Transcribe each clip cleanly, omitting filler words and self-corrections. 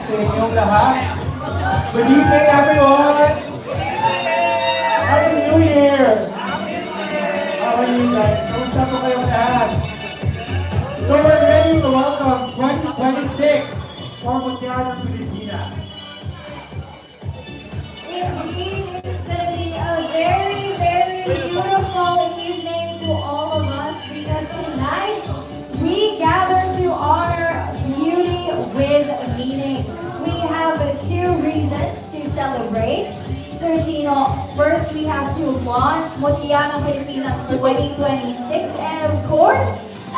sa inyong lahat. Good evening, everyone! Happy New Year! How are you guys? Kamusta po kayong lahat? So we're ready to welcome 2026 for Mutiara Pilipinas. Indeed, it's going to be a very, very beautiful evening to all of us because tonight we gather to honor beauty with meaning. We have two reasons to celebrate. Sir Gino, first we have to launch Mutiara Pilipinas 2026 and of course,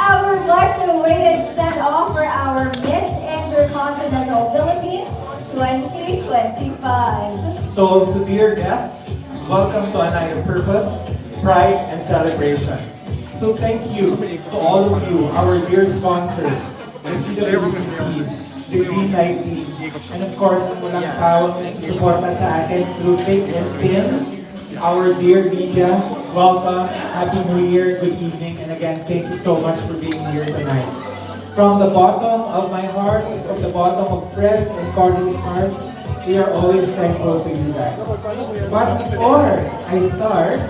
our much-awaited send-off for our Miss Intercontinental Philippines 2025. So to dear guests, welcome to a night of purpose, pride, and celebration. So thank you to all of you, our dear sponsors, the CWC team, the Green Light team, and of course, ang walang sawang nagsusuporta sa atin through thick and thin, our dear media. Welcome, Happy New Year, good evening, and again, thank you so much for being here tonight. From the bottom of my heart, from the bottom of Fred's and Cornelius' hearts, we are always thankful to you guys. But before I start,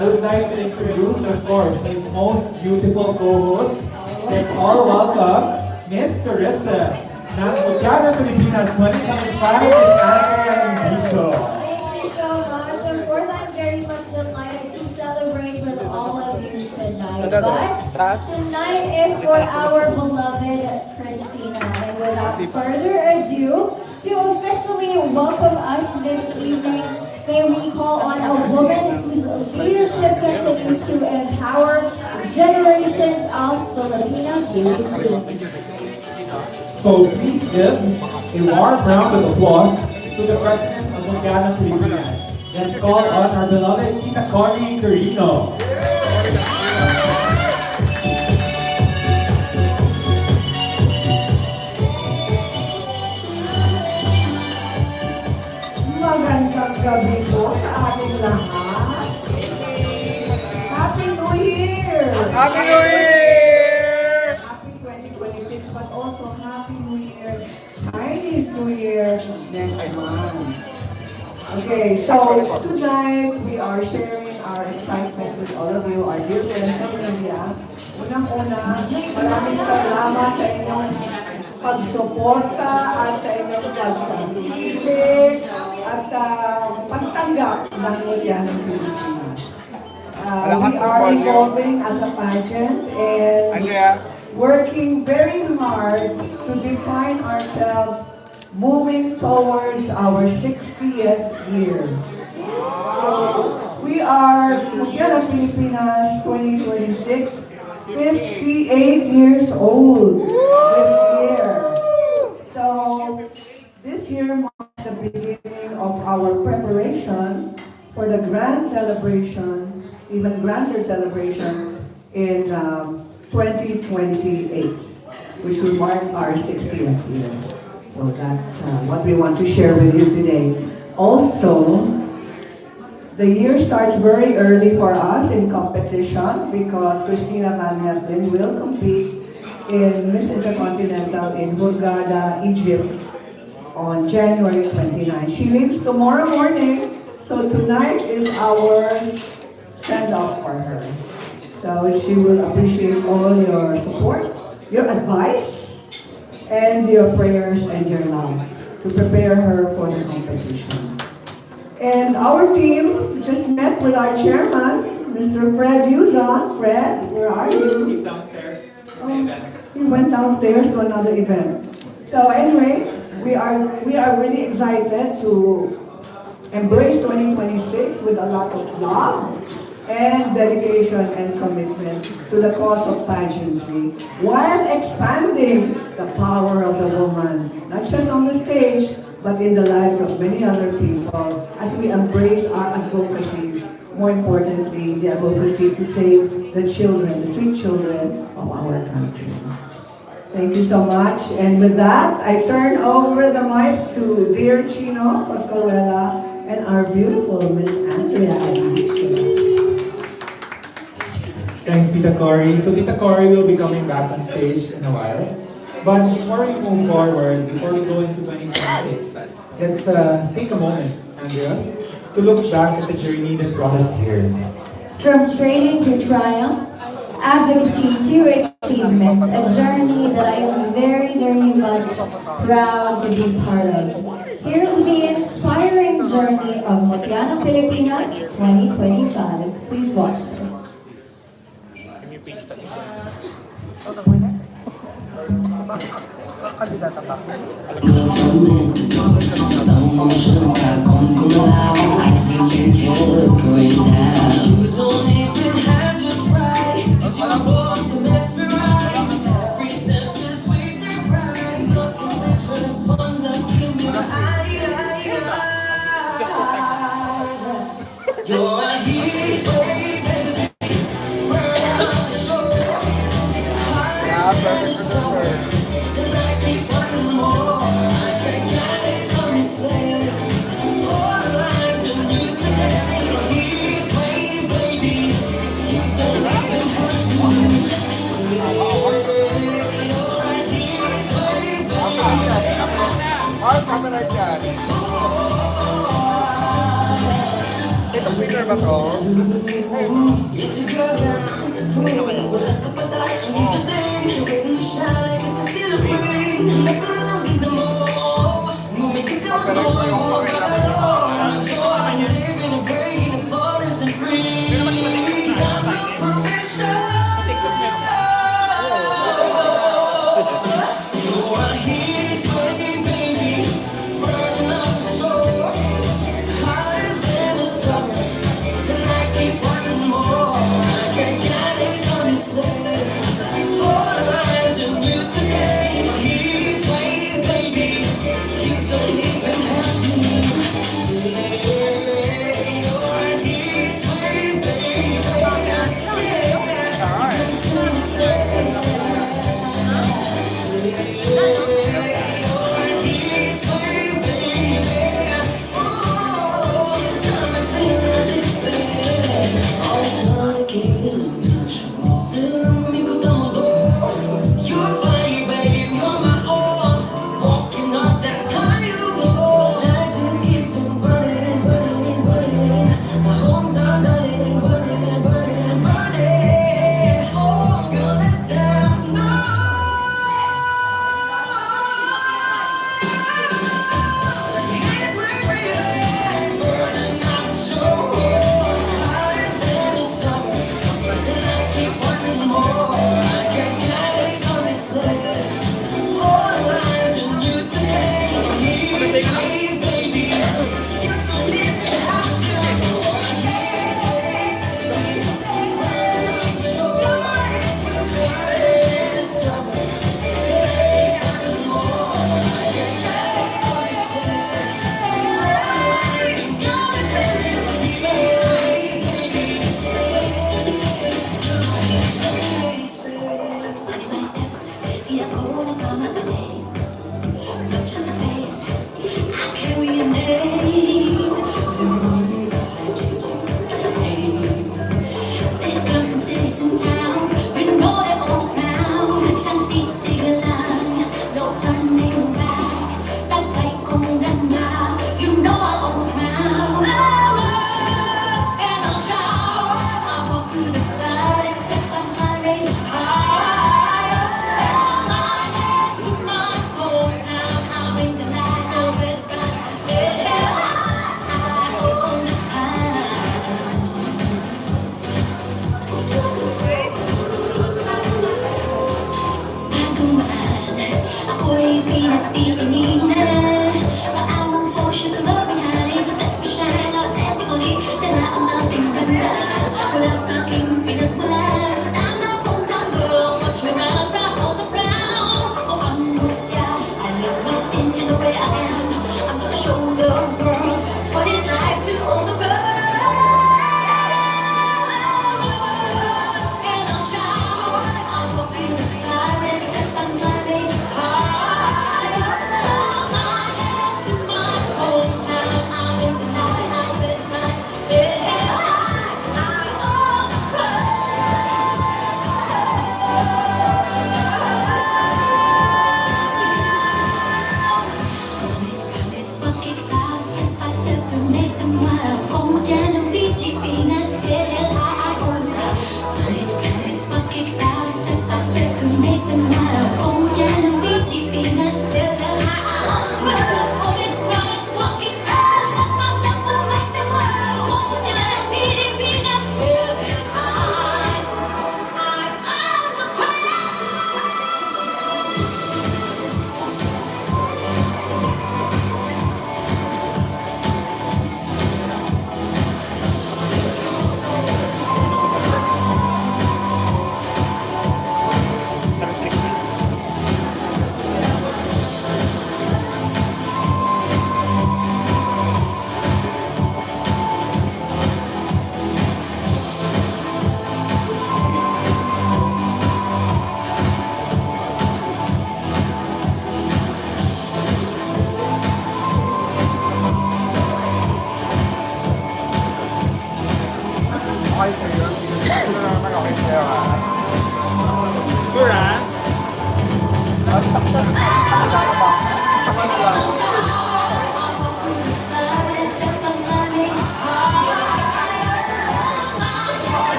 I would like to introduce, of course, my most beautiful co-host. Let's all welcome Miss Teresa ng Mutiara Pilipinas 2025, Miss Andrea Indicio. Thank you so much. Of course, I'm very much delighted to celebrate with all of you tonight. But tonight is for our beloved Christina. And without further ado, to officially welcome us this evening, may we call on a woman whose leadership continues to empower generations of Filipino youth. So please give a warm round of applause to the President of Mutiara Pilipinas. Let's call on our beloved Tita Cory Carino. Magandang gabi po sa ating lahat. Happy New Year! Happy New Year! Happy 2026, but also Happy New Year, Chinese New Year next month. Okay, so tonight we are sharing our excitement with all of you, our dear friends from India. Unang-una, maraming salamat sa inyong pagsuporta at sa inyong pagpapili at pagtanggap ng Mutiara Pilipinas. We are evolving as a pageant and working very hard to define ourselves moving towards our 60th year. So we are Mutiara Pilipinas 2026, 58 years old this year. So this year marks the beginning of our preparation for the grand celebration, even grander celebration in 2028, which will mark our 60th year. So that's what we want to share with you today. Also, the year starts very early for us in competition because Christina Van Heflin will compete in Miss Intercontinental in Hurghada, Egypt on January 29. She leaves tomorrow morning, so tonight is our send-off for her. So she will appreciate all your support, your advice, and your prayers and your love to prepare her for the competition. And our team just met with our chairman, Mr. Fred Yuza. Fred, where are you? He's downstairs. Oh, he went downstairs to another event. So anyway, we are really excited to embrace 2026 with a lot of love and dedication and commitment to the cause of pageantry while expanding the power of the woman, not just on the stage, but in the lives of many other people as we embrace our advocacies, more importantly, the advocacy to save the children, the street children of our country. Thank you so much. And with that, I turn over the mic to dear Chino Coscaruela and our beautiful Miss Andrea Alicia. Thanks, Tita Cory. So Tita Cory will be coming back on stage in a while. But before we move forward, before we go into 2026, let's take a moment, Andrea, to look back at the journey that brought us here. From training to triumphs, advocacy to achievements, a journey that I am very, very much proud to be part of. Here's the inspiring journey of Motiano Pilipinas 2025. Please watch this. Slow motion, kung kumalaw I see you look right now. You don't even have to try, 'cause you're born to mesmerize. Every step's a sweet surprise. Nothing delicious, one look in your eyes. You're a heat wave, burn up the shore. Heart is the summer, and I keep wanting more. I can't get it on display. All the lies and you today. You're a heat wave, baby. You don't even have to say. You're a heat wave, baby. Mark, camera dyan. Ito, winner ba to? Yes, you girl got nothing to prove. Well, look up at that and you can think. Really shine like a concealer brain. Make a love in the more. Move me, kick up the more. More got it all. Joy, living a brain and flawless and free. Got no permission. You're a heat wave, baby. Burning up the soul. Hotter than the summer. And I keep wanting more. I can't get it on display. All the lies and you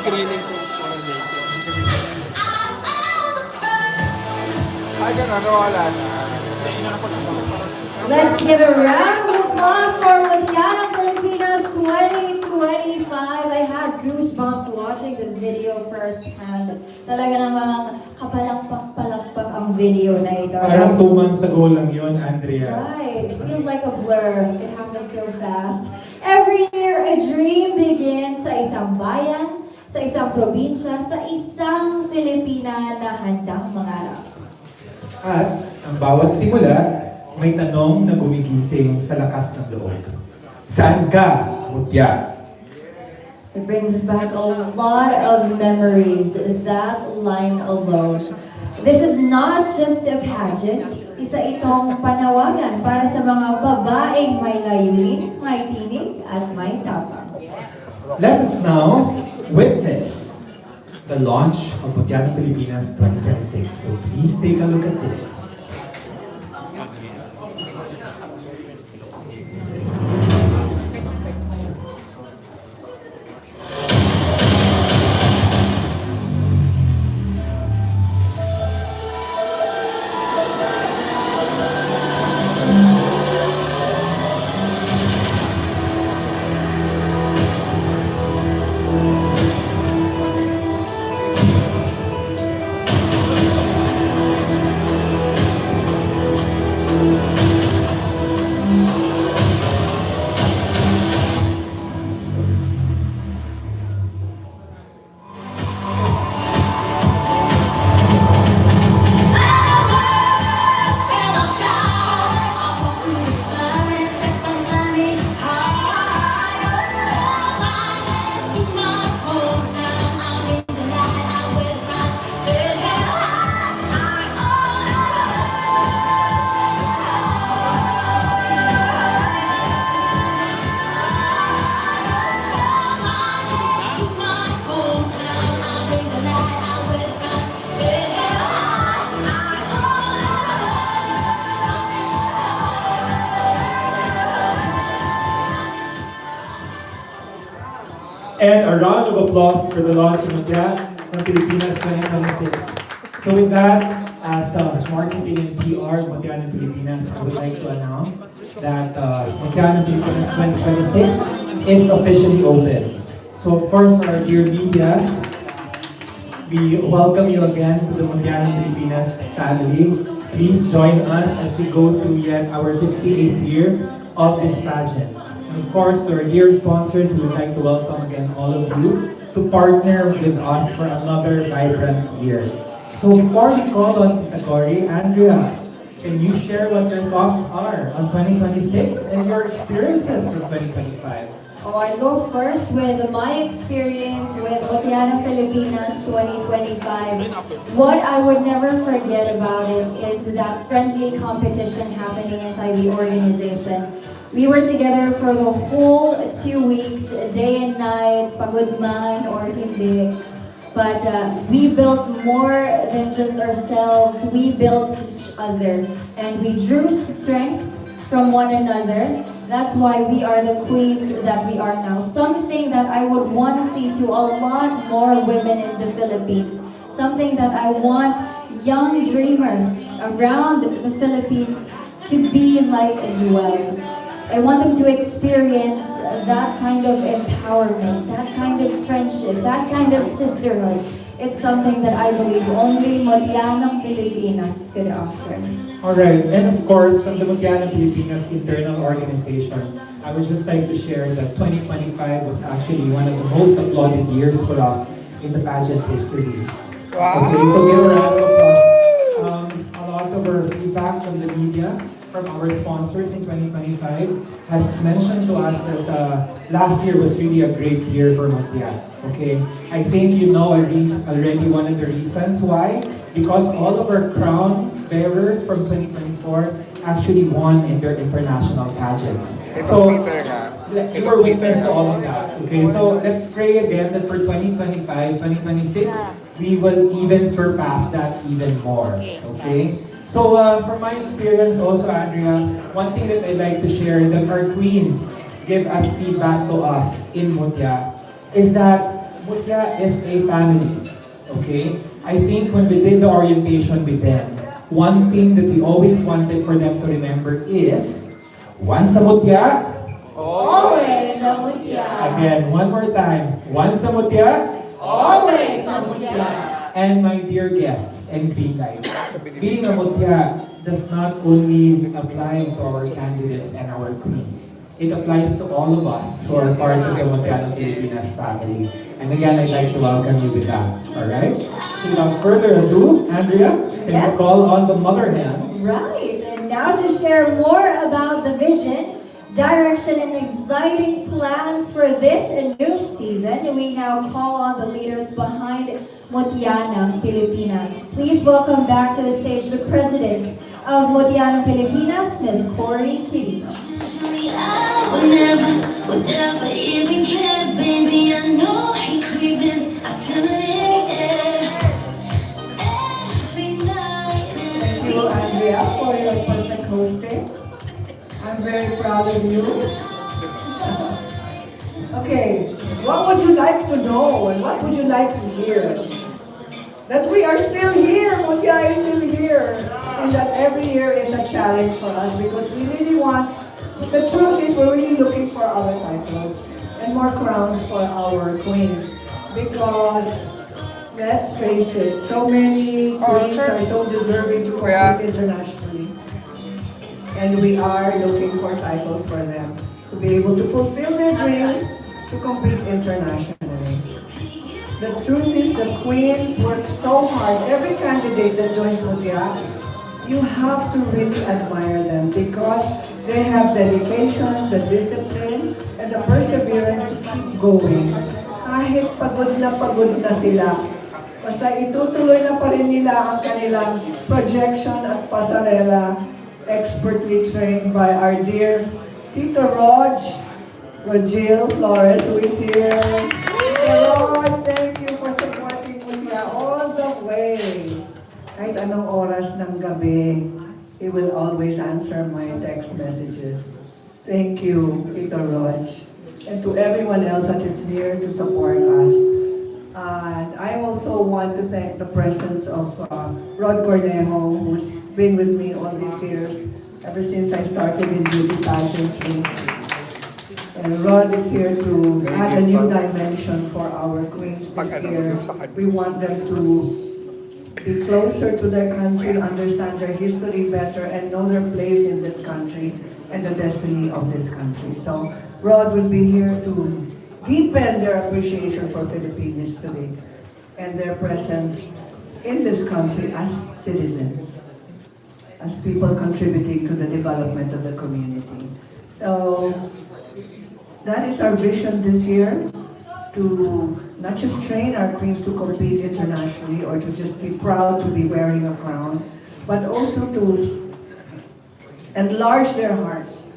screening ko. Ay, gano'n, nawala na. Let's give a round of applause for Matianang Pilipinas 2025. I had goosebumps watching the video firsthand. Talaga namang kapalakpak-palakpak ang video na ito. Parang 2 months ago lang yun, Andrea. Right, it feels like a blur. It happened so fast. Every year, a dream begins sa isang bayan, sa isang probinsya, sa isang Filipina na handang mangarap. At ang bawat simula, may tanong na gumigising sa lakas ng loob. Saan ka, Mutya? It brings back a lot of memories, that line alone. This is not just a pageant, isa itong panawagan para sa mga babaeng may layunin, may tinig, at may tapang. Let us now witness the launch of Mutya ng Pilipinas 2026. So please take a look at this. And a round of applause for the launch of Mutya ng Pilipinas 2026. So with that, as marketing and PR Mutya ng Pilipinas, I would like to announce that Mutya ng Pilipinas 2026 is officially open. So of course, for our dear media, we welcome you again to the Mutya ng Pilipinas family. Please join us as we go through yet our 58th year of this pageant. And of course, to our dear sponsors, we would like to welcome again all of you to partner with us for another vibrant year. So before we call on Tita Cory, Andrea, can you share what your thoughts are on 2026 and your experiences from 2025? Oh, I'll go first with my experience with Mutya ng Pilipinas 2025. What I would never forget about it is that friendly competition happening inside the organization. We were together for the whole 2 weeks, day and night, pagod man or hindi. But we built more than just ourselves. We built each other. And we drew strength from one another. That's why we are the queens that we are now. Something that I would want to see to a lot more women in the Philippines. Something that I want young dreamers around the Philippines to be like as well. I want them to experience that kind of empowerment, that kind of friendship, that kind of sisterhood. It's something that I believe only Mutya ng Pilipinas could offer. Alright, and of course, from the Mutya ng Pilipinas internal organization, I would just like to share that 2025 was actually one of the most applauded years for us in the pageant history. Wow! Okay, so give a round of applause. A lot of our feedback from the media, from our sponsors in 2025, has mentioned to us that last year was really a great year for Mutya. Okay, I think you know already one of the reasons why. Because all of our crown bearers from 2024 actually won in their international pageants. So, you were witness to all of that. Okay, so let's pray again that for 2025, 2026, we will even surpass that even more. Okay? So, from my experience also, Andrea, one thing that I'd like to share that our queens give us feedback to us in Mutya is that Mutya is a family. Okay? I think when we did the orientation with them, one thing that we always wanted for them to remember is, once a Mutya, Always a mutya. again, one more time, once a Mutya, Always a mutya. and my dear guests and green lights, being a Mutya does not only apply to our candidates and our queens. It applies to all of us who are part of the Montano Filipinas family. And again, I'd like to welcome you with that. Alright? Without further ado, Andrea, can Yes. you call on the mother hen? Right, and now to share more about the vision, direction, and exciting plans for this new season, we now call on the leaders behind Motianang Pilipinas. Please welcome back to the stage the president of Motianang Pilipinas, Ms. Cory Quirino. Usually I would never even care, baby. I know I'm creeping, I feel it in the air. Every night and Thank every you, Andrea, day. for your perfect hosting. I'm very proud of you. Okay, what would you like to know and what would you like to hear? That we are still here, Mutya is still here. And that every year is a challenge for us because we really want, the truth is we're really looking for our titles and more crowns for our queens. Because, let's face it, so many queens are so deserving to compete internationally. And we are looking for titles for them to be able to fulfill their dream to compete internationally. The truth is the queens work so hard. Every candidate that joins Mutya, you have to really admire them because they have dedication, the discipline, and the perseverance to keep going. Kahit pagod na sila, basta itutuloy na pa rin nila ang kanilang projection at pasarela, expertly trained by our dear Tito Rogil Flores, who is here. Tito Rog, thank you for supporting Mutya all the way. Kahit anong oras ng gabi, he will always answer my text messages. Thank you, Tito Rog. And to everyone else that is here to support us. And I also want to thank the presence of Rod Cornejo, who's been with me all these years, ever since I started in beauty pageantry. And Rod is here to add a new dimension for our queens this year. We want them to be closer to their country, understand their history better, and know their place in this country and the destiny of this country. So Rod will be here to deepen their appreciation for Filipinos today and their presence in this country as citizens, as people contributing to the development of the community. So that is our vision this year, to not just train our queens to compete internationally or to just be proud to be wearing a crown, but also to enlarge their hearts,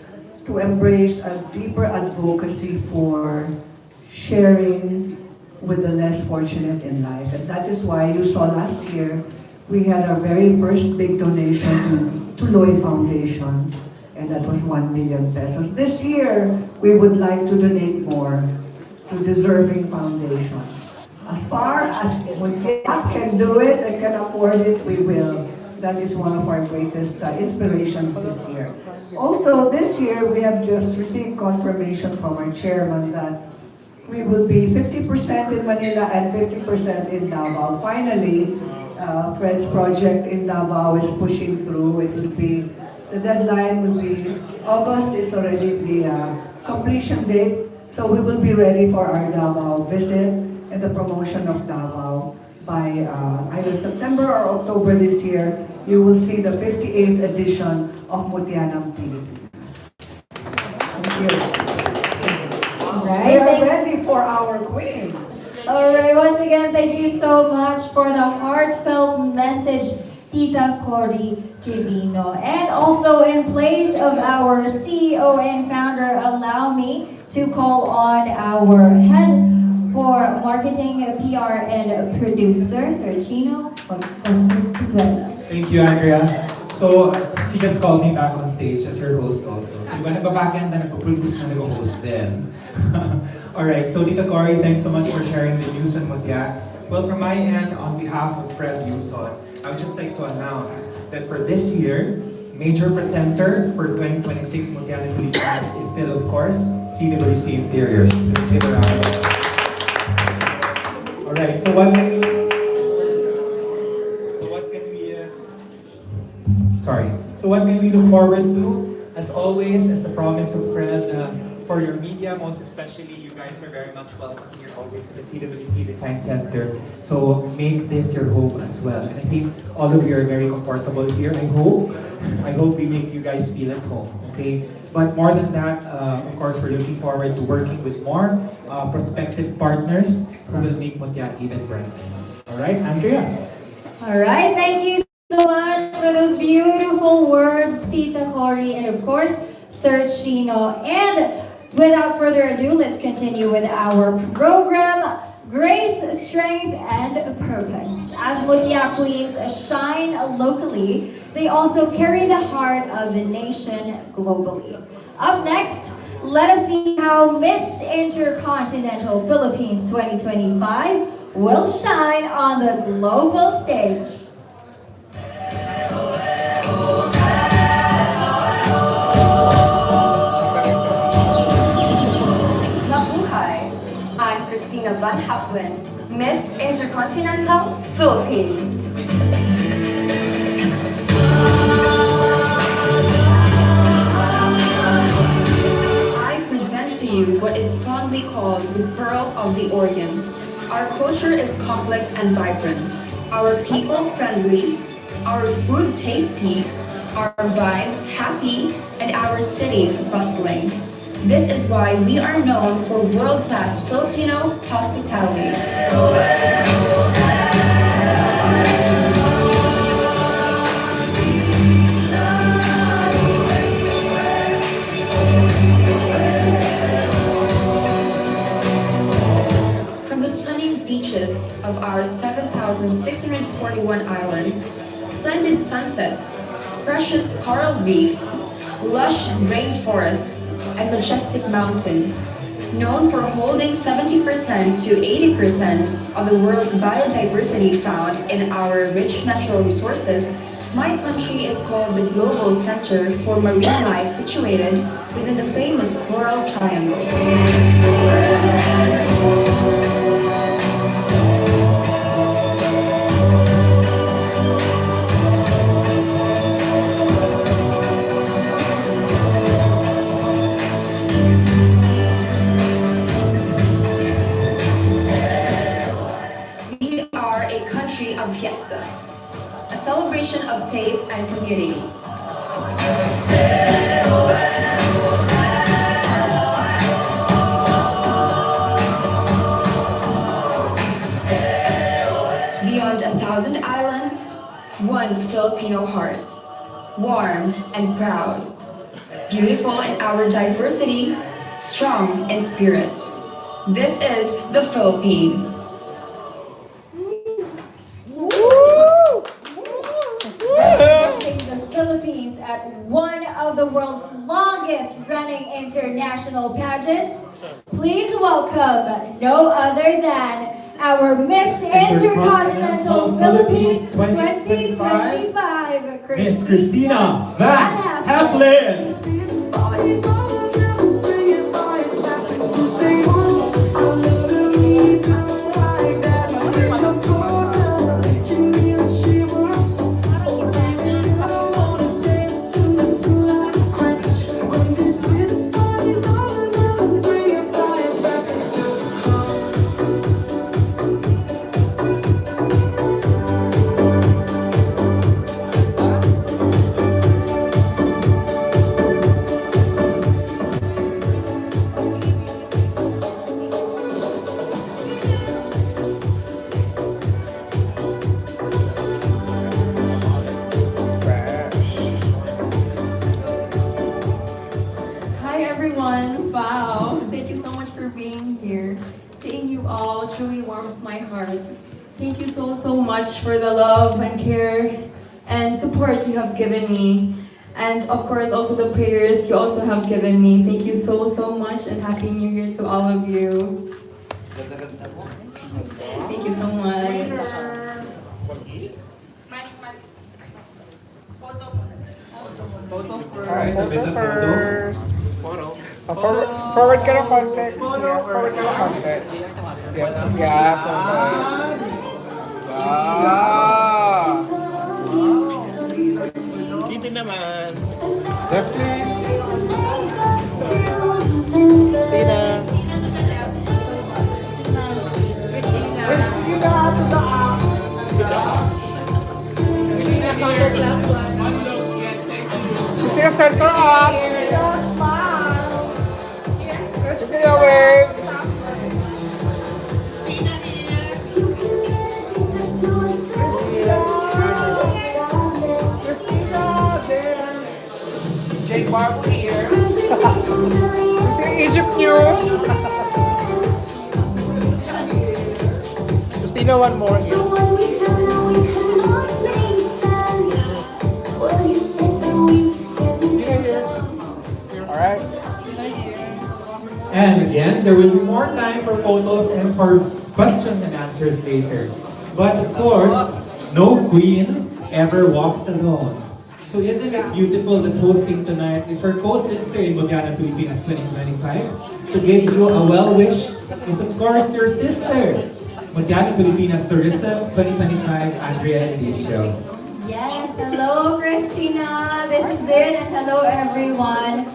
to embrace a deeper advocacy for sharing with the less fortunate in life. And that is why you saw last year, we had our very first big donation to Lloyd Foundation, and that was 1 million pesos. This year, we would like to donate more to Deserving Foundation. As far as Mutya can do it and can afford it, we will. That is one of our greatest inspirations this year. Also, this year, we have just received confirmation from our chairman that we will be 50% in Manila and 50% in Davao. Finally, Fred's project in Davao is pushing through. It will be, the deadline will be, August is already the completion date. So we will be ready for our Davao visit and the promotion of Davao by either September or October this year. You will see the 58th edition of Motianang Pilipinas. Thank you. We Right, are ready for our queen. Alright, once again, thank you so much for the heartfelt message, Tita Cory Quirino. And also, in place of our CEO and founder, allow me to call on our head for marketing, PR, and producer, Sir Chino Consuelo. Thank you, Andrea. So, she just called me back on stage as her host also. So, iba nagpa-backend na nagpa-produce na nag-host din. Alright, so Tita Cory, thanks so much for sharing the news on Mutya. Well, from my end, on behalf of Fred Yuson, I would just like to announce that for this year, major presenter for 2026 Mutya in Philippines is still, of course, CWC Interiors. Let's give it a round. Alright, so what can we sorry. So what can we look forward to? As always, as the promise of Fred, for your media, most especially, you guys are very much welcome here always in the CWC Design Center. So make this your home as well. And I think all of you are very comfortable here, I hope. I hope we make you guys feel at home, okay? But more than that, of course, we're looking forward to working with more prospective partners who will make Mutya even brighter. All right, Andrea? All right, thank you so much for those beautiful words, Tita Cory, and of course, Sir Chino. And without further ado, let's continue with our program, Grace, Strength, and Purpose. As Mutya Queens shine locally, they also carry the heart of the nation globally. Up next, let us see how Miss Intercontinental Philippines 2025 will shine on the global stage. Mabuhay! I'm Christina Van Haflin, Miss Intercontinental Philippines. I present to you what is fondly called the Pearl of the Orient. Our culture is complex and vibrant, our people friendly, our food tasty, our vibes happy, and our cities bustling. This is why we are known for world-class Filipino hospitality. From the stunning beaches of our 7,641 islands, splendid sunsets, precious coral reefs, lush rainforests, and majestic mountains, known for holding 70% to 80% of the world's biodiversity found in our rich natural resources, my country is called the Global Center for Marine Life, situated within the famous Coral Triangle. We are a country of fiestas, a celebration of faith and community. Beyond 1,000 islands, one Filipino heart, warm and proud, beautiful in our diversity, strong in spirit. This is the Philippines. Representing the Philippines at one of the world's longest running international pageants, please welcome no other than our Miss Intercontinental Philippines 2025, Miss Christina Van Haflin. Hi everyone! Wow! Thank you so much for being here. Seeing you all truly warms my heart. Thank you so much for the love and care and support you have given me. And of course, also the prayers you also have given me. Thank you so, so much, and Happy New Year to all of you. Thank you so much. Alright, a bit of photo. Forward ka ng konti. Yeah, forward ka ng konti. Yes, yeah, forward. Wow! Dito naman. Left please. Tina. Christina, center up. Christina, wave. Jake Barber here. Christina, Egypt News. Christina, one more here. Alright. And again, there will be more time for photos and for questions and answers later. But of course, no queen ever walks alone. So isn't it beautiful that hosting tonight is her co-sister in Mogiana Pilipinas 2025? To give you a well-wish is of course your sister, Mogiana Pilipinas Tourism 2025, Andrea Edicio. Yes, hello Christina, this is it, and hello everyone.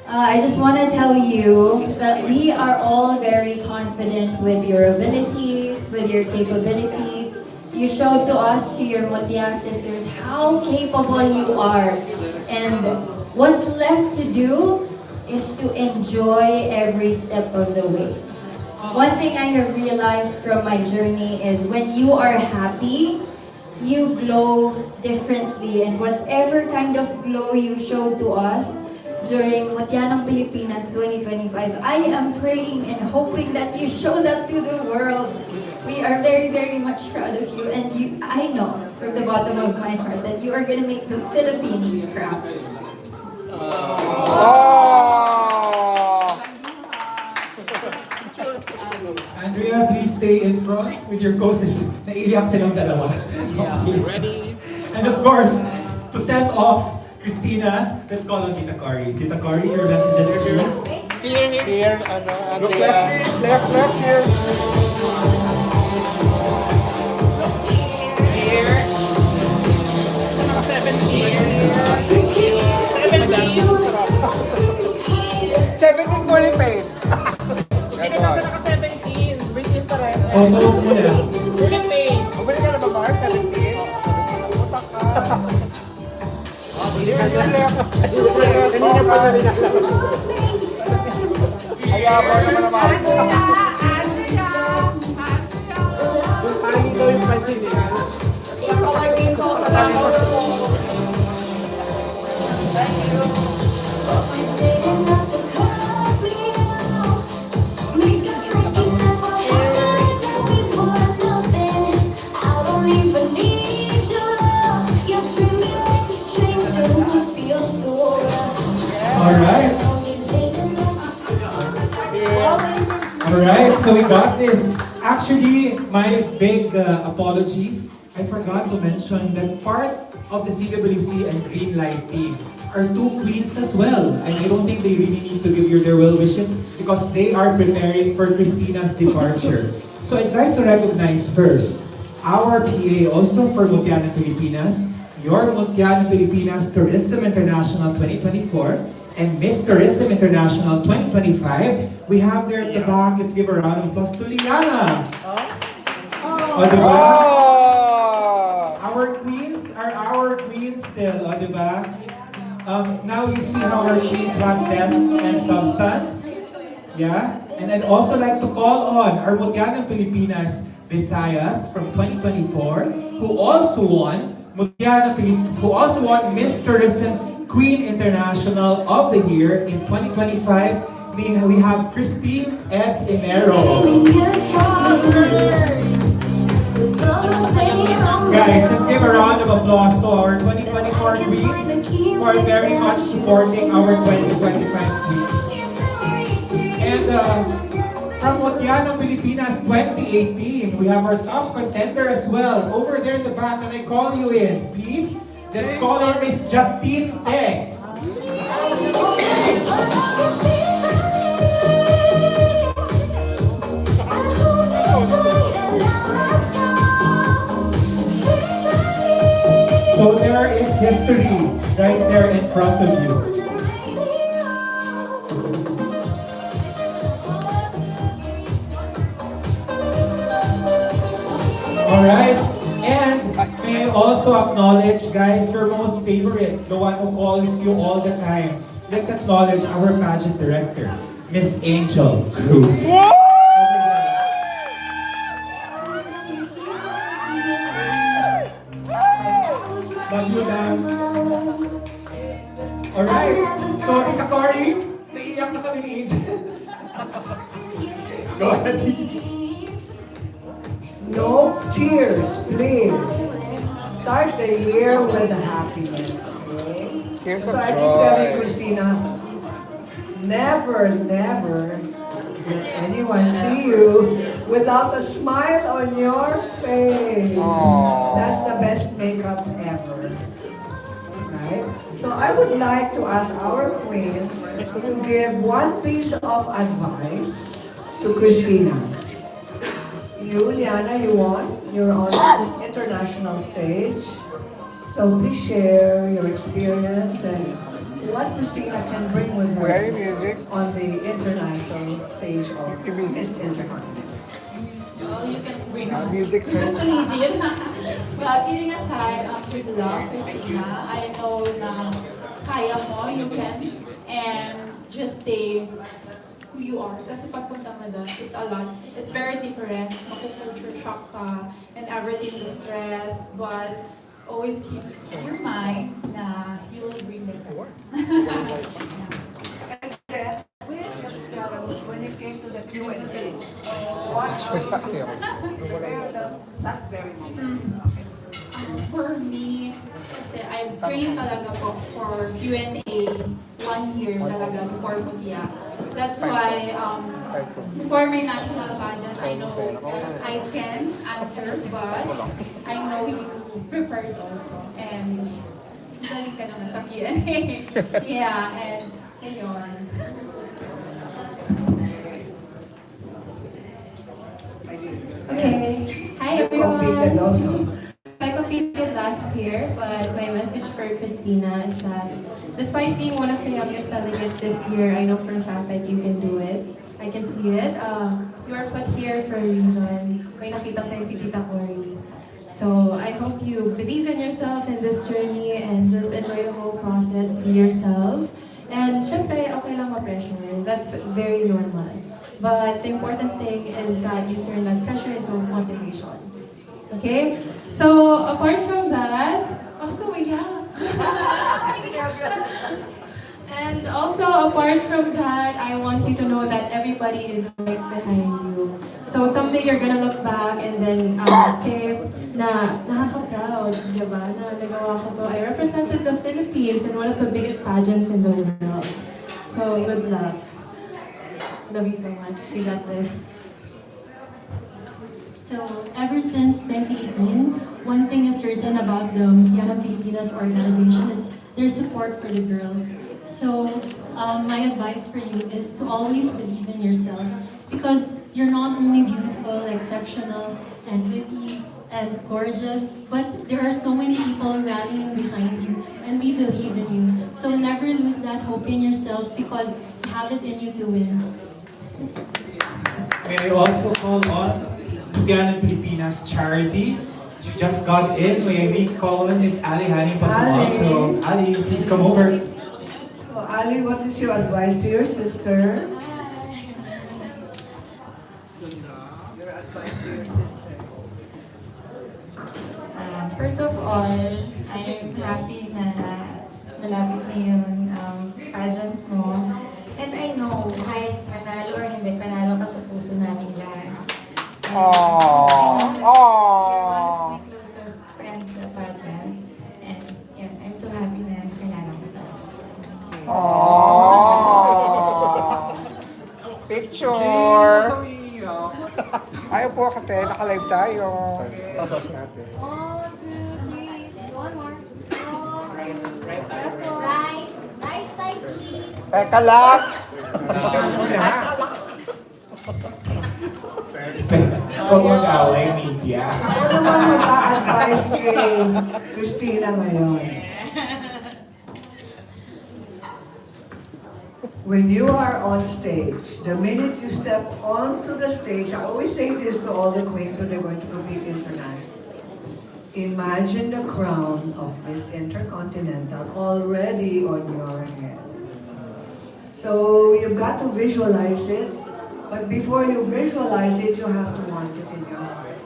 I just want to tell you that we are all very confident with your abilities, with your capabilities. You showed to us, to your Motiang sisters, how capable you are. And what's left to do is to enjoy every step of the way. One thing I have realized from my journey is when you are happy, you glow differently. And whatever kind of glow you showed to us during Motianang Pilipinas 2025, I am praying and hoping that you show that to the world. We are very, very much proud of you, and I know from the bottom of my heart that you are going to make the Philippines proud. Andrea, please stay in front with your co-sister. Naiiyak silang dalawa. Okay. Ready? And of course, to send off Christina, let's call on Tita Cory. Tita Cory, your messages please. Here, Look Andrea. left please. Left here. Seventeen fully paid. Photo muna. Bumili ka na ba, Mark? 17? Putak ka. Kanina pa na rin alam. Ayaw naman naman. Yung daw yung pansin nila. Alright. Alright, so we got this. Actually, my big apologies. I forgot to mention that part of the CWC and Green Light team are two queens as well. And I don't think they really need to give you their well wishes because they are preparing for Christina's departure. So I'd like to recognize first our PA also for Motiana Pilipinas, your Motiana Pilipinas Tourism International 2024, and Miss Tourism International 2025. We have there at the back. Let's give a round of applause to Liana. Oh, diba? Our queens are our queens still, diba? Now you see how our queens have depth and substance. Yeah? And I'd also like to call on our Motiana Pilipinas Visayas from 2024, who also won Miss Tourism Queen International of the Year in 2025. We have Christine Eds Enero. Guys, let's give a round of applause to our 2024 queens. for very much supporting our 2025 week. And from Mutiano, Pilipinas 2018, we have our top contender as well. Over there in the back, can I call you in, please? Let's call in Miss Justine Teng. So there is history right there in front of you. Alright, and may I also acknowledge, guys, your most favorite, the one who calls you all the time. Let's acknowledge our pageant director, Miss Angel Cruz. Love you, ma'am. Alright, so Tita Cory, naiiyak na kami ni Angel. Go ahead. No tears, please. Start the year with happiness, okay? Tears So of I keep telling joy. Christina, never will anyone see you without a smile on your face. Aww. That's the best makeup ever. Right? So I would like to ask our queens to give one piece of advice to Christina. You, Liana, you won. You're on the international stage. So please share your experience and what Christina can bring with Where her yung music? on the international stage of Yung music. Miss Intercontinental. Well, you can bring us. Music, sir. Collegian. But kidding aside, good luck, Christina. I know na kaya mo, you can. And just stay who you are. Kasi pagpunta mo doon, it's a lot. It's very different. Maku-culture shock ka and everything is stress. But always keep in your mind na you'll bring it back. And then, when it came to the Q&A, what are you doing? Prepare yourself that very moment. For me, kasi I've trained talaga po for Q&A 1 year talaga before Mutia. That's why for my national pageant, I know I can answer, but I know you prepared also. And galing ka naman sa Q&A. Yeah, and ayun. Okay. Hi You competed everyone. also. I competed last year, but my message for Christina is that despite being one of the youngest delegates this year, I know for a fact that you can do it. I can see it. You are put here for a reason. May nakita sa'yo si Tita Cory. So I hope you believe in yourself in this journey and just enjoy the whole process. Be yourself. And syempre, okay lang ma-pressure. That's very normal. But the important thing is that you turn that pressure into motivation. Okay? So, apart from that, and also, apart from that, I want you to know that everybody is right behind you. So, someday you're gonna look back and then say na nakaka-proud, diba? Na nagawa ko to. I represented the Philippines in one of the biggest pageants in the world. So, good luck. Love you so much. You got this. So, ever since 2018, one thing is certain about the Mutiana Pilipinas organization is their support for the girls. So, my advice for you is to always believe in yourself because you're not only beautiful, exceptional, and witty, and gorgeous, but there are so many people rallying behind you, and we believe in you. So, never lose that hope in yourself because you have it in you to win. May I also call on Mutiana Pilipinas charity. She just got in. May I call on Miss Ali Hani Pasumato. Ali, please come over. So, Ali, what is your advice to your sister? Your advice to your sister. First of all, I'm happy na malapit na yung pageant mo. And I know, kahit manalo or hindi, panalo ka sa puso namin lahat. Aww. You're one of my closest friends sa pageant. And yun, I'm so happy na kilala kita. Tayo po, kate. Naka-live tayo. One, two, three. One more. One, two. Last one. Right side, please. Teka lang. Huwag mag-away, media. Ako naman mag-a-advise kay Christina ngayon. When you are on stage, the minute you step onto the stage, I always say this to all the queens when they're going to compete internationally. Imagine the crown of Miss Intercontinental already on your head. So you've got to visualize it, but before you visualize it, you have to want it in your heart.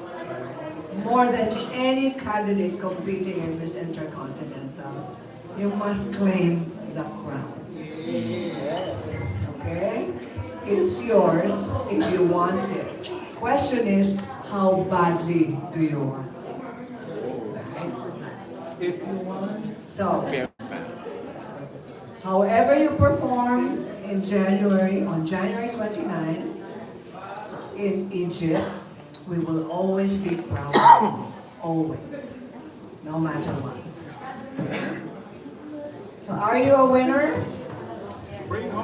More than any candidate competing in Miss Intercontinental, you must claim the crown. Okay? It's yours if you want it. Question is, how badly do you want it? Right? If you want, so, however you perform in January, on January 29, in Egypt, we will always be proud of you. Always. No matter what. So are you a winner?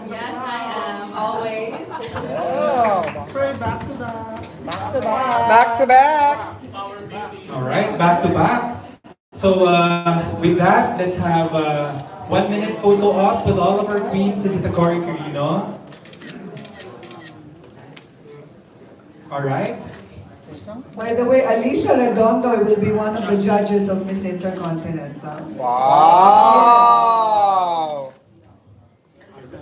Yes, I am, always. Back to back. All right, back to back. So with that, let's have a 1 minute photo op with all of our queens in the Cory Carino. All right. By the way, Alisa Redondo will be one of the judges of Miss Intercontinental. Wow.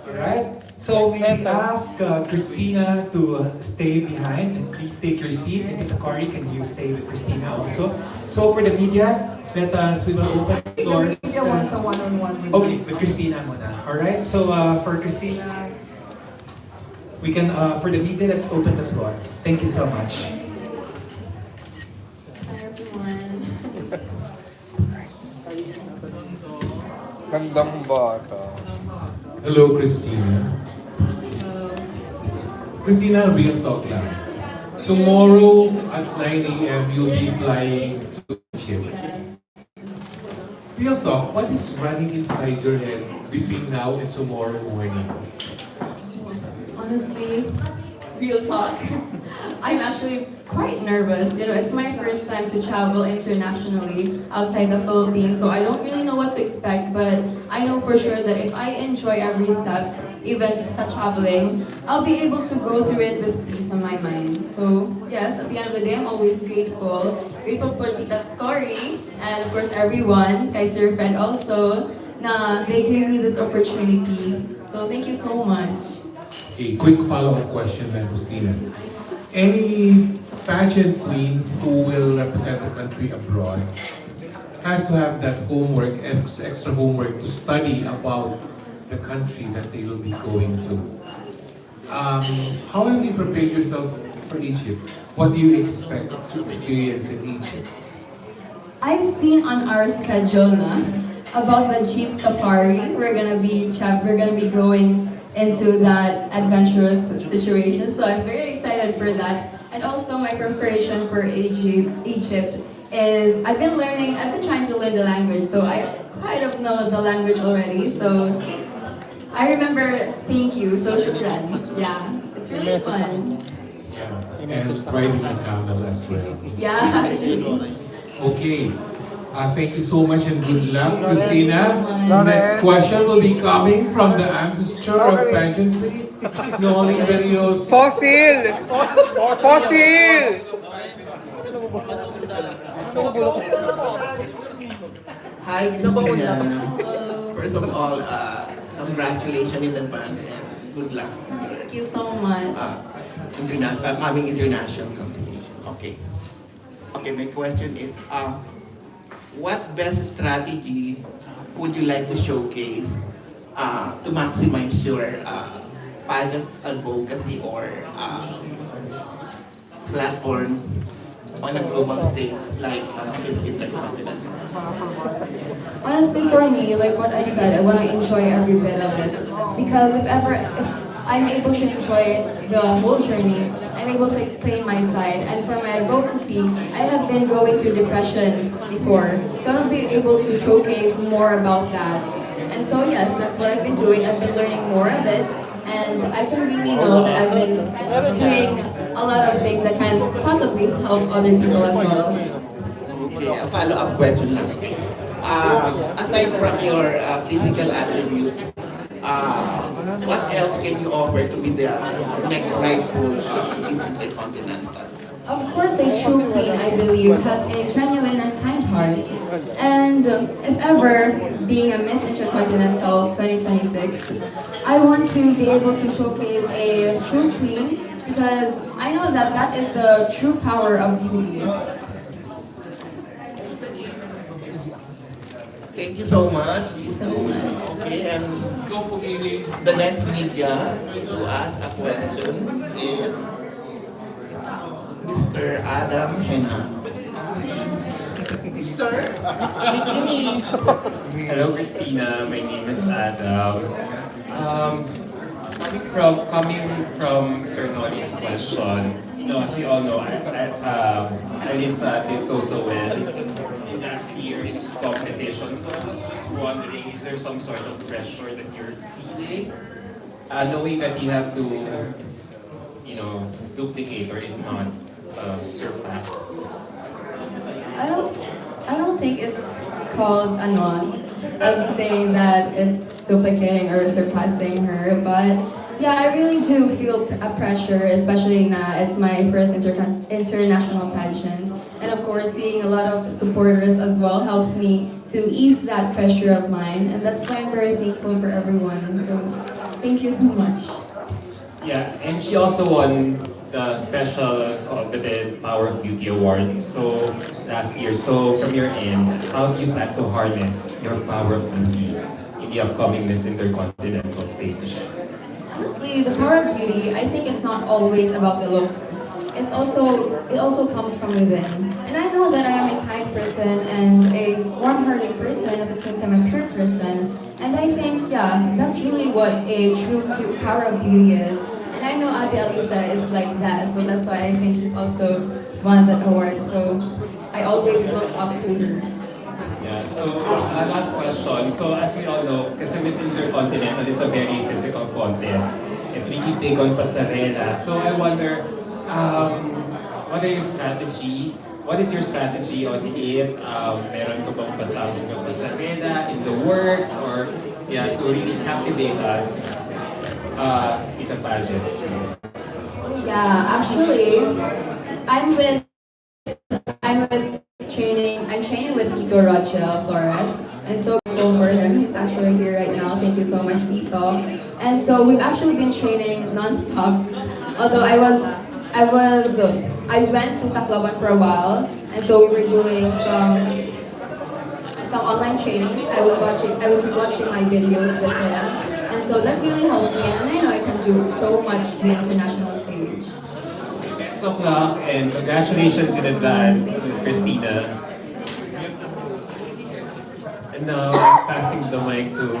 All right. So we ask Christina to stay behind and please take your seat. And Cory, can you stay with Christina also? So for the media, we will open the floors. The media wants a one-on-one with Okay, with Christina muna. All right. So for Christina, we can for the media, let's open the floor. Thank you so much. Hi, everyone. Gandang bata. Hello, Christina. Christina, real talk lang. Tomorrow at 9 a.m. you'll be flying to Egypt. Real talk, what is running inside your head between now and tomorrow morning? Honestly, real talk. I'm actually quite nervous. You know, it's my first time to travel internationally outside the Philippines, so I don't really know what to expect, but I know for sure that if I enjoy every step, even sa traveling, I'll be able to go through it with peace in my mind. So, yes, at the end of the day, I'm always grateful. Grateful for Tita Cory, and of course everyone, kay Sir Fred also, na they gave me this opportunity. So, thank you so much. Okay, quick follow-up question then, Christina. Any pageant queen who will represent the country abroad has to have that homework, extra homework to study about the country that they will be going to. How have you prepared yourself for Egypt? What do you expect to experience in Egypt? I've seen on our schedule na about the Jeep Safari. We're gonna be going into that adventurous situation. So I'm very excited for that. And also my preparation for Egypt is I've been trying to learn the language. So I kind of know the language already. So I remember thank you, so shukran. Yeah, it's really fun. Yeah, and riding the camel as well. Yeah, actually. Okay. Thank you so much and good luck, Christina. Lawrence. Next question will be coming from the ancestor of pageantry, Noli Berrios. Fossil! Fossil! Hi, first of all, congratulations in advance and good luck Thank you so much. coming international competition. Okay. Okay, my question is, what best strategy would you like to showcase to maximize your pageant advocacy or platforms on a global stage like Miss Intercontinental? Honestly, for me, like what I said, I want to enjoy every bit of it. Because if I'm able to enjoy the whole journey, I'm able to explain my side. And for my advocacy, I have been going through depression before, so I'll be able to showcase more about that. And so yes, that's what I've been doing. I've been learning more of it, and I can really know that I've been doing a lot of things that can possibly help other people as well. Okay, a follow-up question lang. Aside from your physical attributes, what else can you offer to be the next rightful Miss Intercontinental? Of course, a true queen, I believe, has a genuine and kind heart. And if ever being a Miss Intercontinental 2026, I want to be able to showcase a true queen because I know that that is the true power of beauty. Thank you so much. Okay, and the next media to ask a question is Mr. Adam Hena. Hello, Christina. My name is Adam. From coming from Sir Nori's question, as we all know, Alisa did so well in that fierce competition. So I was just wondering, is there some sort of pressure that you're feeling, knowing that you have to, duplicate or if not, surpass? I don't think it's called anon. I'd be saying that it's duplicating or surpassing her, but yeah, I really do feel a pressure, especially na it's my first international pageant. And of course, seeing a lot of supporters as well helps me to ease that pressure of mine. And that's why I'm very thankful for everyone. So thank you so much. Yeah, and she also won the special coveted Power of Beauty Awards last year. So from your end, how do you plan to harness your power of beauty in the upcoming Miss Intercontinental stage? Honestly, the power of beauty, I think it's not always about the looks. It also comes from within. And I know that I am a kind person and a warm-hearted person, at the same time a pure person. And I think, yeah, that's really what a true power of beauty is. And I know Ate Alisa is like that, so that's why I think she's also won that award. So I always look up to her. Yeah, so last question. So as we all know, kasi Miss Intercontinental is a very physical contest. It's really big on pasarela. So I wonder, what are your strategy? What is your strategy on it? Meron ka bang pasabog ng pasarela in the works or to really captivate us in the pageants? Yeah, actually, I'm with I'm training with Tito Rochelle Flores, and so grateful for him. He's actually here right now. Thank you so much, Tito. And so we've actually been training non-stop. Although I went to Tacloban for a while, and so we were doing some online training. I was rewatching my videos with him, and so that really helps me. And I know I can do so much in the international stage. Best of luck and congratulations in advance, Ms. Christina. And now, passing the mic to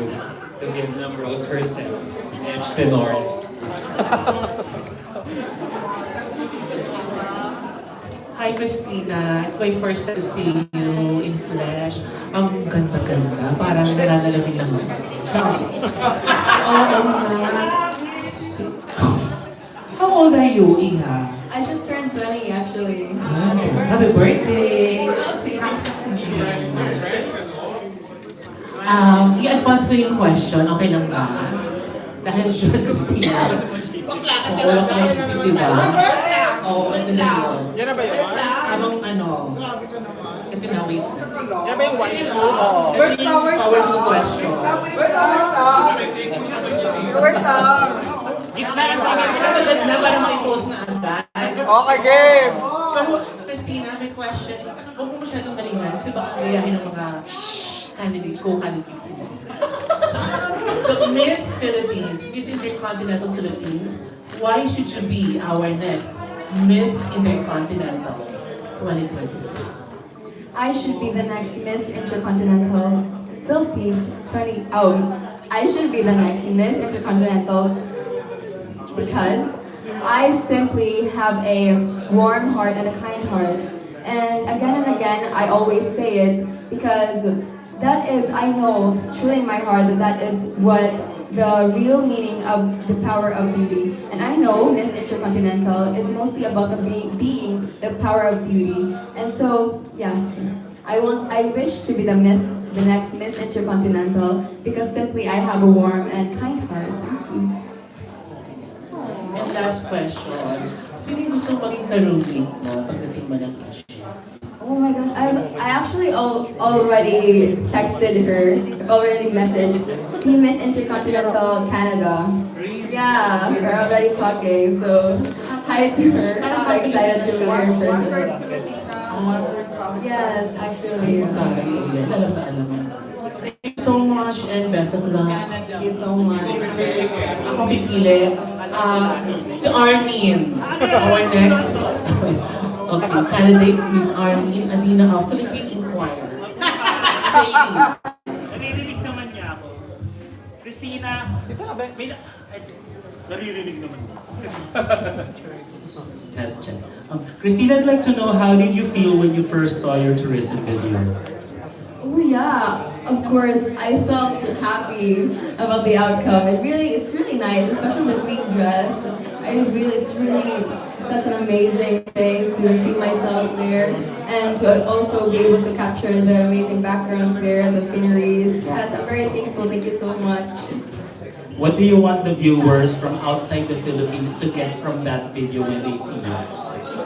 Vietnam Rose herself, Edge Tenor. Hi Christina, it's my first time to see you in flesh. Ang ganda-ganda, parang nananalamin lang ako. Oo nga. How old are you, Iha? I just turned 20 actually. Happy birthday! I-advance ko yung question, okay lang ba? Dahil siya, Christina. Oo, lang ka na di ba? Oo, ito na yun. Yan na ba yun? Habang ito na, wait. Yan ba yung white food? Oo. Ito yung powerful question. Wait lang! Katagad na para ma-post na agad. Okay, game! Pero, Christina, may question. Huwag mo masyadong malingan kasi baka gayahin ng mga co-candidates mo. So, Miss Philippines, Miss Intercontinental Philippines, why should you be our next Miss Intercontinental 2026? I should be the next Miss Intercontinental Philippines 20. Oh, I should be the next Miss Intercontinental because I simply have a warm heart and a kind heart. And again, I always say it because that is, I know truly in my heart that that is what the real meaning of the power of beauty. And I know Miss Intercontinental is mostly about being the power of beauty. And so, yes, I wish to be the next Miss Intercontinental because simply I have a warm and kind heart. Thank you. And last question, sino yung gusto maging ka-roommate mo pagdating mo ng Asia? Oh my gosh, I actually already texted her, I've already messaged. See Miss Intercontinental Canada. Yeah, we're already talking, so hi to her. I'm so excited to meet her in person. Yes, actually. Alam na alam mo. Thank you so much and best of luck. Thank you so much. Ako pipili. Si Armin, our next candidates, Miss Armin Adina of Philippine Inquirer. Naririnig naman niya ako. Christina, may naririnig naman niya. Test check. Christina, I'd like to know, how did you feel when you first saw your tourism video? Oh yeah, of course, I felt happy about the outcome. It's really nice, especially the green dress. It's really such an amazing thing to see myself there and to also be able to capture the amazing backgrounds there, the sceneries. Yes, I'm very thankful. Thank you so much. What do you want the viewers from outside the Philippines to get from that video when they see it?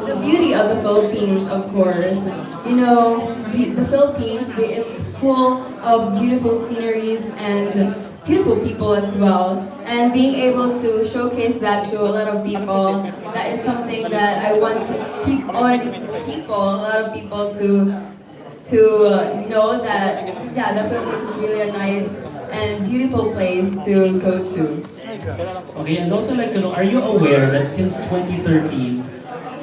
The beauty of the Philippines, of course. You know, the Philippines, it's full of beautiful sceneries and beautiful people as well. And being able to showcase that to a lot of people, that is something that I want a lot of people to know that, yeah, the Philippines is really a nice and beautiful place to go to. Okay, and also like to know, are you aware that since 2013,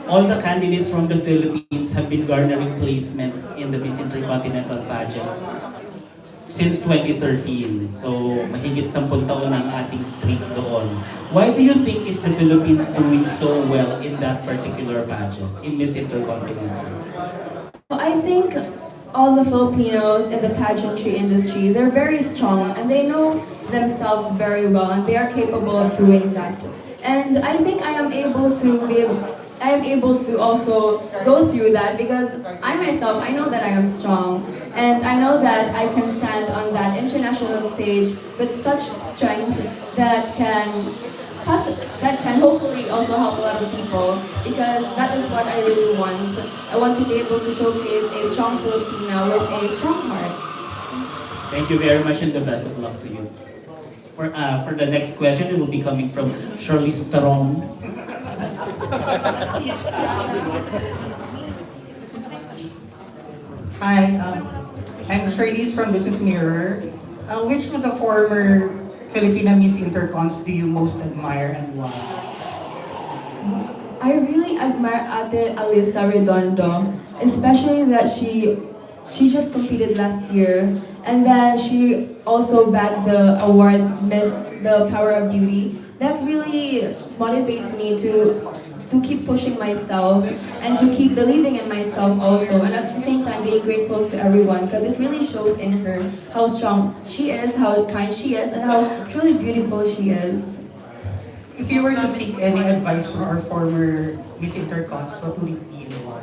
all the candidates from the Philippines have been garnering placements in the Miss Intercontinental pageants since 2013. So, mahigit 10 taon ang ating streak doon. Why do you think is the Philippines doing so well in that particular pageant, in Miss Intercontinental? I think all the Filipinos in the pageantry industry, they're very strong and they know themselves very well and they are capable of doing that. And I think I am able to also go through that because I myself, I know that I am strong and I know that I can stand on that international stage with such strength that can hopefully also help a lot of people because that is what I really want. I want to be able to showcase a strong Filipina with a strong heart. Thank you very much and the best of luck to you. For the next question, it will be coming from Shirley Strong. Hi, I'm Shirley from Business Mirror. Which of the former Filipina Miss Intercons do you most admire and why? I really admire Ate Alisa Redondo, especially that she just competed last year and then she also bagged the award Miss the Power of Beauty. That really motivates me to keep pushing myself and to keep believing in myself also, and at the same time being grateful to everyone because it really shows in her how strong she is, how kind she is, and how truly beautiful she is. If you were to seek any advice from our former Miss Intercons, what would it be and why?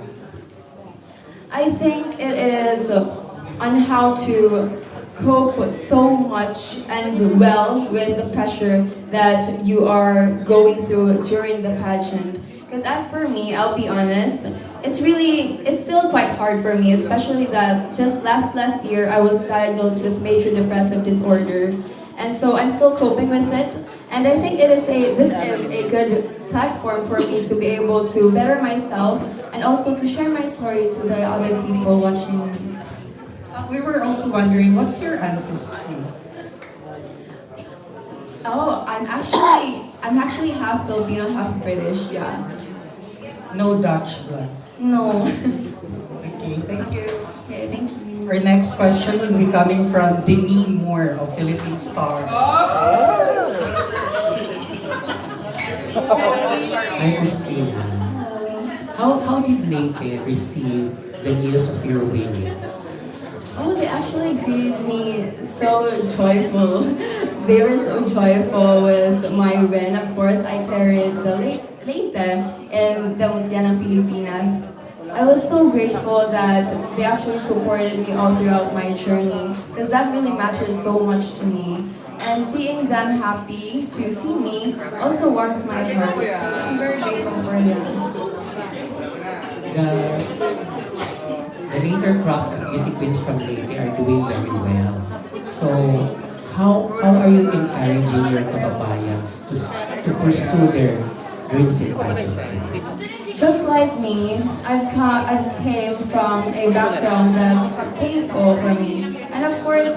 I think it is on how to cope so much and well with the pressure that you are going through during the pageant. Because as for me, I'll be honest, it's still quite hard for me, especially that just last year I was diagnosed with major depressive disorder. And so I'm still coping with it. And I think this is a good platform for me to be able to better myself and also to share my story to the other people watching me. We were also wondering, what's your ancestry? Oh, I'm actually half Filipino, half British, yeah. No Dutch blood. No. Okay, thank you. Okay, thank you. Our next question will be coming from Demi Moore of Philippine Star. Hi, Christina. How did Leyte receive the news of your winning? Oh, they actually greeted me so joyful. They were so joyful with my win. Of course, I carried the Leyte in the Mutiana Pilipinas. I was so grateful that they actually supported me all throughout my journey because that really mattered so much to me. And seeing them happy to see me also warms my heart. So I'm very grateful for them. The later crop of beauty queens from Leyte are doing very well. So, how are you encouraging your kababayans to pursue their dreams in pageantry? Just like me, I came from a background that's painful for me. And of course,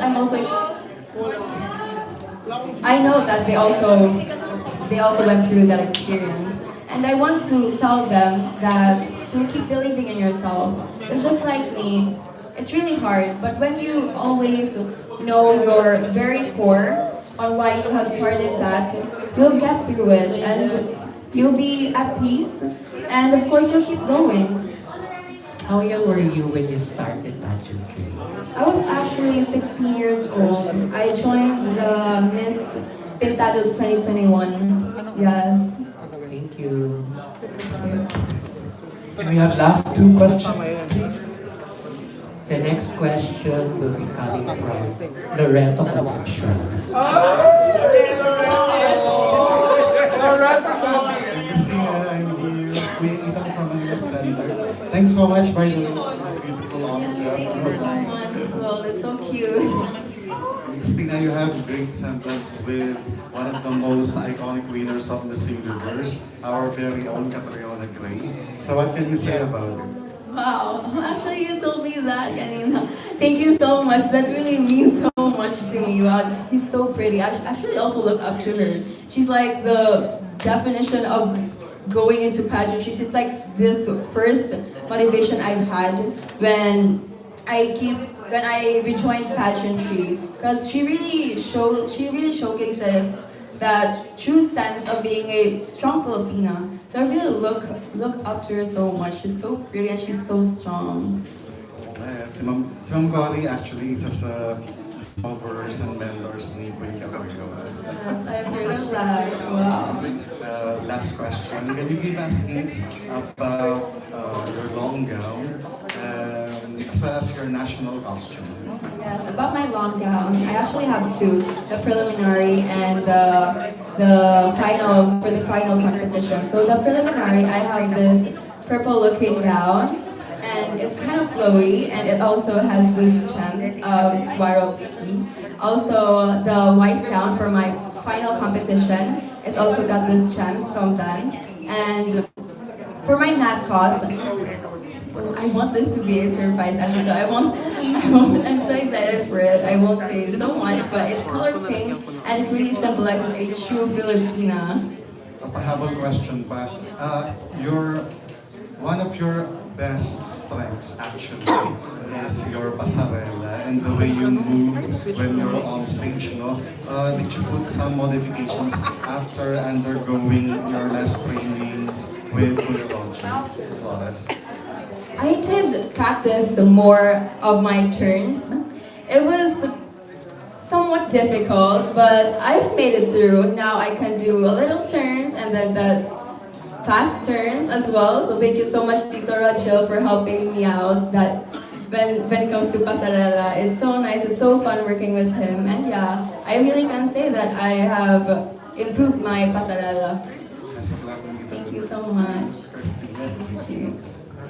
I know that they also went through that experience. And I want to tell them that to keep believing in yourself. It's just like me. It's really hard, but when you always know your very core on why you have started that, you'll get through it and you'll be at peace. And of course, you'll keep going. How young were you when you started pageantry? I was actually 16 years old. I joined the Miss Pintados 2021. Yes. Thank you. Can we have last two questions, please? The next question will be coming from Loreto Concepcion. Christina, I'm here. Queen Itang from Manila Standard. Thanks so much, by the way. It's a beautiful honor. Thank you so much as well. It's so cute. Christina, you have great semblance with one of the most iconic winners of Miss Universe, our very own Catriona Gray. So what can you say about it? Wow, actually you told me that, Kanina. Thank you so much. That really means so much to me. Wow, she's so pretty. I actually also look up to her. She's like the definition of going into pageantry. She's like this first motivation I've had when I rejoined pageantry, because she really showcases that true sense of being a strong Filipina. So I really look up to her so much. She's so pretty and she's so strong. Si Ma'am Cory actually isa sa discoverers and mentors ni Queen Catriona. Yes, I've heard of that. Wow. Last question. Can you give us hints about your long gown as well as your national costume? Yes, about my long gown, I actually have two: the preliminary and the final for the final competition. So the preliminary, I have this purple-looking gown, and it's kind of flowy, and it also has these gems of Swarovski. Also, the white gown for my final competition, it's also got these gems from them. And for my nat cos, I want this to be a surprise actually, so I'm so excited for it. I won't say so much, but it's color pink and it really symbolizes a true Filipina. A pahabol question pa. One of your best strengths actually is your pasarela and the way you move when you're on stage, no? Did you put some modifications after undergoing your last trainings with Kuya Flores? I did practice more of my turns. It was somewhat difficult, but I've made it through. Now I can do a little turns and then the fast turns as well. So thank you so much, Tito Rachel, for helping me out. That when it comes to pasarela, it's so nice. It's so fun working with him. And yeah, I really can say that I have improved my pasarela. Thank you so much. Thank you.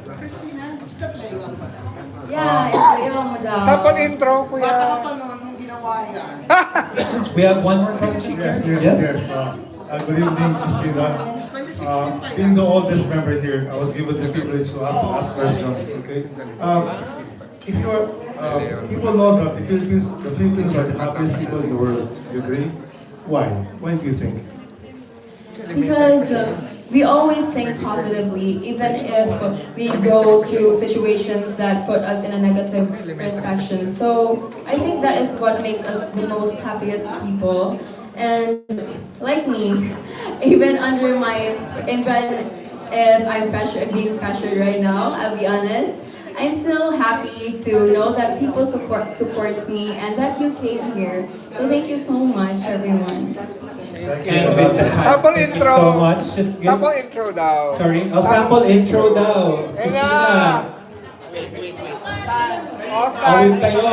Christina, is that Leon pala? Yeah, it's Leon mo daw. Sa pag-intro, kuya. Bata ka pa noon nung ginawa yan. We have one more question. Yes. Good evening, Christina. Being the oldest member here, I was given the privilege to ask questions. Okay. If you are, people know that the Philippines are the happiest people in the world. You agree? Why? Why do you think? Because we always think positively, even if we go to situations that put us in a negative perspective. So I think that is what makes us the most happiest people. And like me, even under my, even if I'm being pressured right now, I'll be honest, I'm still happy to know that people supports me and that you came here. So thank you so much, everyone. And with that, Sample thank you intro. so much. Just give- Sample intro daw. Sorry? Oh, sample intro daw. Ayun na! Christina, Oscar! awit kayo.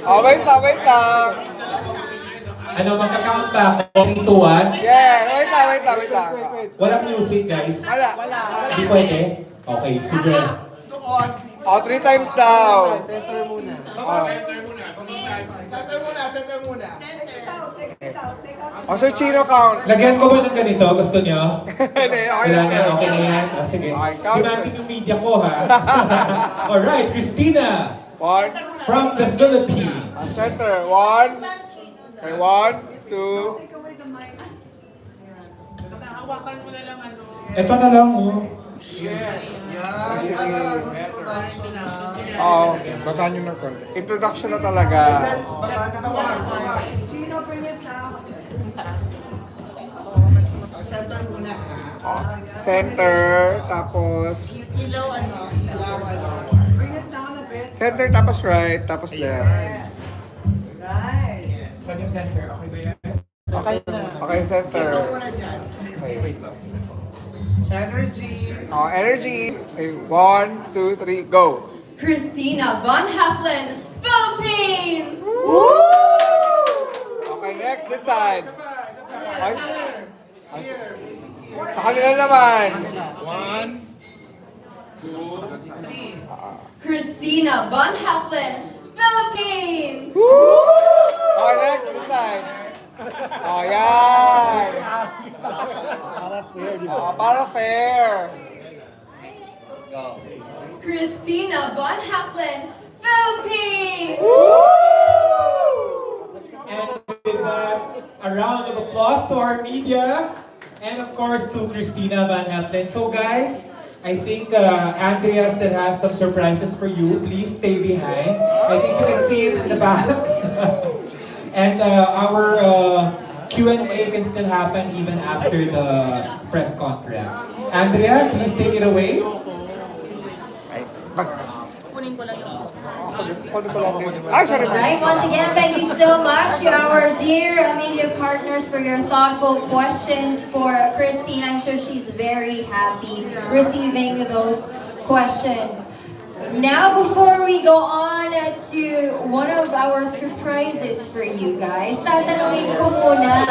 Oh, wait lang. Ano, magka-count ba? 3, 2, 1? Yeah, wait lang. Walang music, guys. Wala. Hindi pwede? Okay, sige. Oh, 3 times daw. Center muna. Oh. Center muna. Oh, so Chino count. Lagyan ko ba ng ganito? Gusto nyo? Hindi, okay Wala na. na, okay na yan. Oh, sige. count. Ginatin yung media ko, ha? Alright, Christina. One. From the Philippines. Center. 1. Okay, 1, 2. Hawakan mo na lang ano. Ito na lang, oh. Oo, bataan nyo ng konti. Introduction na talaga. Chino, bring it down. Center muna ha. Center, tapos Ilaw ano. Bring it down a bit. center, tapos right, tapos left. Right. Saan yung center? Okay ba yan? Okay na. Okay, center. Ikaw muna dyan. Okay. Energy. Oh, energy. Okay, 1, 2, 3, go. Christina Von Heflin, Philippines! Okay, next, this side. Okay. Sa kanila naman. 1, 2, 3. Christina Von Heflin, Philippines! Okay, next, this side. Oh, yan. Para fair. Christina Von Heflin, Philippines! And with that, a round of applause to our media. And of course to Christina Van Heflin. So guys, I think Andrea still has some surprises for you. Please stay behind. I think you can see it in the back. And our Q&A can still happen even after the press conference. Andrea, please take it away. Right, once again, thank you so much to our dear media partners for your thoughtful questions for Christine. I'm sure she's very happy receiving those questions. Now, before we go on to one of our surprises for you guys, tatanungin ko muna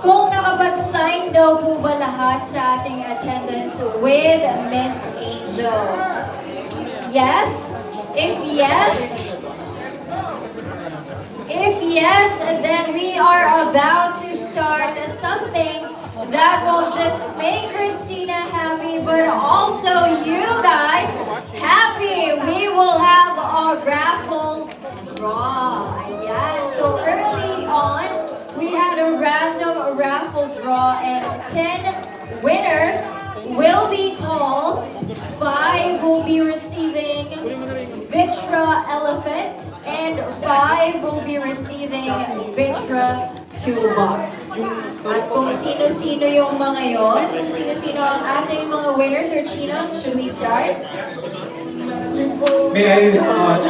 kung nakapag-sign daw po ba lahat sa ating attendance with Miss Angel. Yes? If yes, then we are about to start something that won't just make Christina happy, but also you guys happy. We will have a raffle draw. Yeah, so early on, we had a random raffle draw and 10 winners will be called. 5 will be receiving Vitra Elephant and 5 will be receiving Vitra Toolbox. At kung sino-sino yung mga yon, kung sino-sino ang ating mga winners, or Chino, should we start? May I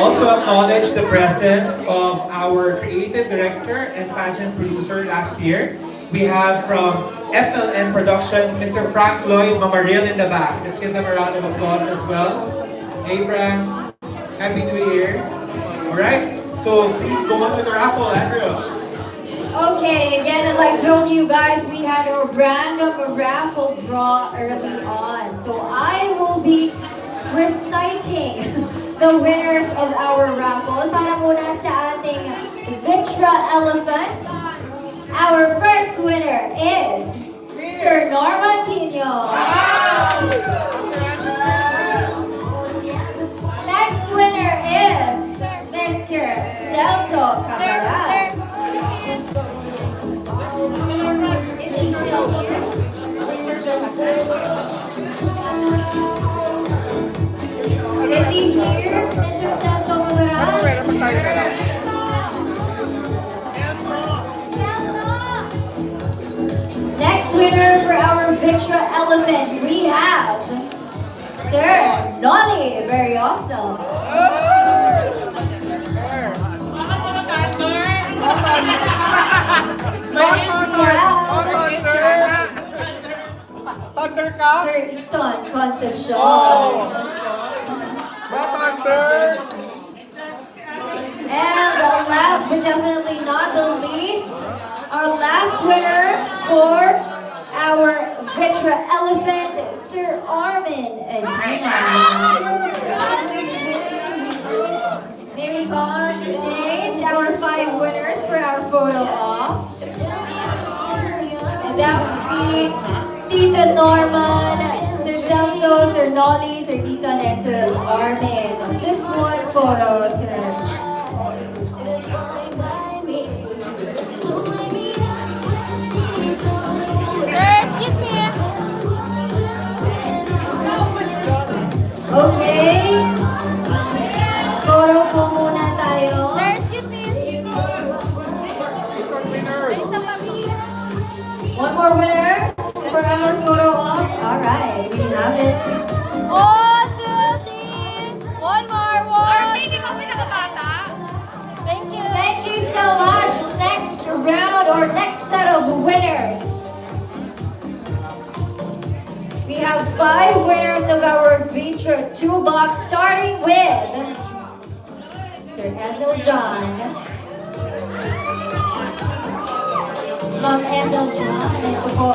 also acknowledge the presence of our creative director and pageant producer last year. We have from FLN Productions, Mr. Frank Lloyd Mamaril in the back. Let's give them a round of applause as well. Hey Frank, Happy New Year. Alright, so please go on with the raffle, Andrew. Okay, again, as I told you guys, we had a random raffle draw early on. So I will be reciting the winners of our raffle. Para muna sa ating Vitra Elephant. Our first winner is Sir Norman Tino. Next winner is Mr. Celso Cabaras. Is he still here? Is he here, Mr. Celso Cabaras? Elephant, we have Sir Nolly Berriosel. Thundercat? Sir Eton Concepcion. Thunders! And last but definitely not the least, our last winner for our Vitra Elephant, Sir Armin and May we call on stage our 5 winners for our photo op. And that would be Tita Norman, Sir Celso, Sir Nolly, Sir Ethan, and Sir Armin. Just one photo, sir. Okay. Photo po muna tayo. Sir, excuse me. One more winner for our photo op. Alright, we have it. 1, 2, 3. One more, one. Thank you. Thank you so much. Next round or next set of winners. We have 5 winners of our Vitra 2-box, starting with Sir Ethel John. Ma'am Ethel John. Ito po.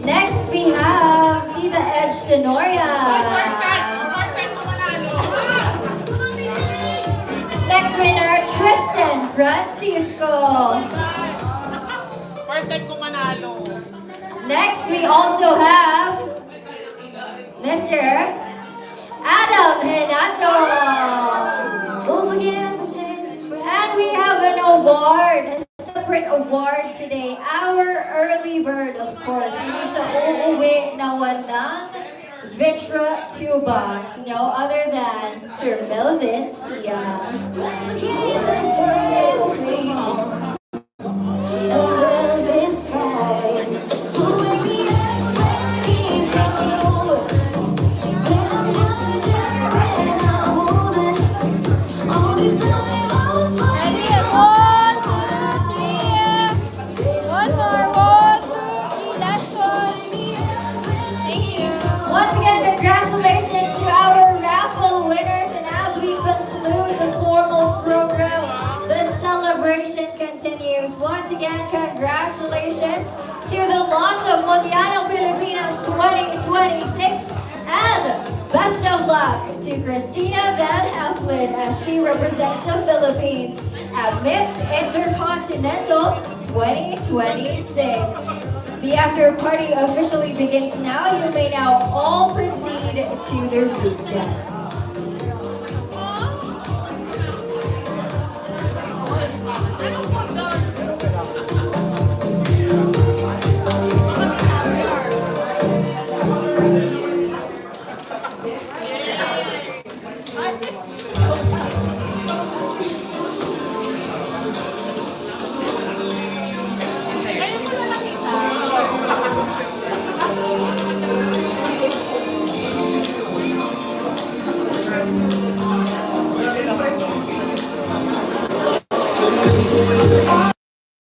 Next, we have Tita Edge Tenoria. Next winner, Tristan Francisco. First time ko manalo. Next, we also have Mr. Adam Henato. And we have an award, a separate award today. Our early bird, of course. Hindi siya uuwi na walang Vitra 2-box. No other than Sir Melvin Sia. Once again, congratulations to our raffle winners, and as we conclude the formal program, the celebration continues. Once again, congratulations to the launch of Mundial Pilipinas 2026, and best of luck to Christina Van Heflin as she represents the Philippines at Miss Intercontinental 2026. The after party officially begins now. You may now all proceed to the roof deck.